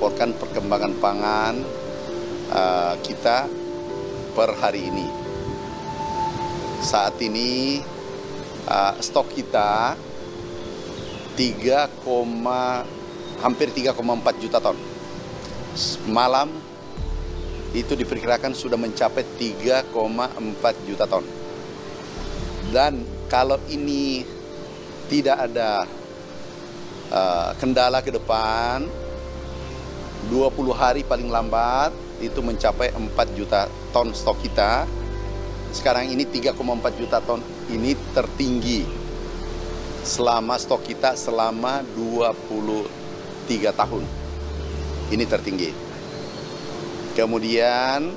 melaporkan perkembangan pangan kita per hari ini. Saat ini stok kita hampir 3,4 juta ton. Malam itu diperkirakan sudah mencapai 3,4 juta ton. Dan kalau ini tidak ada kendala ke depan, 20 hari paling lambat itu mencapai 4 juta ton stok kita. Sekarang ini 3,4 juta ton, ini tertinggi selama stok kita selama 23 tahun. Ini tertinggi. Kemudian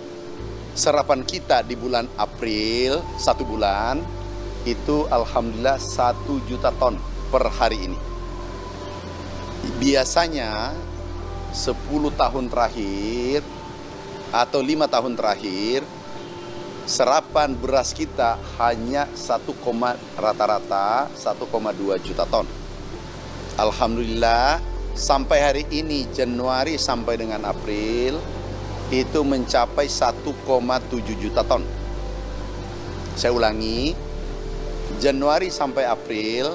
serapan kita di bulan April, 1 bulan, itu alhamdulillah 1 juta ton per hari ini. Biasanya 10 tahun terakhir atau 5 tahun terakhir, serapan beras kita hanya rata-rata 1,2 juta ton. Alhamdulillah sampai hari ini, Januari sampai dengan April, itu mencapai 1,7 juta ton. Saya ulangi, Januari sampai April,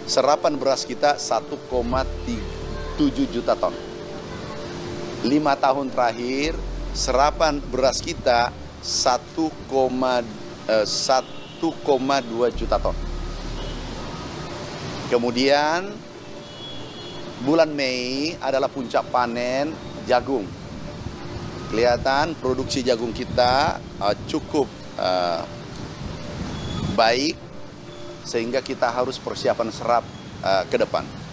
serapan beras kita 1,7 juta ton. 5 tahun terakhir, serapan beras kita 1,2 juta ton. Kemudian bulan Mei adalah puncak panen jagung. Kelihatan produksi jagung kita cukup baik, sehingga kita harus persiapan serap ke depan.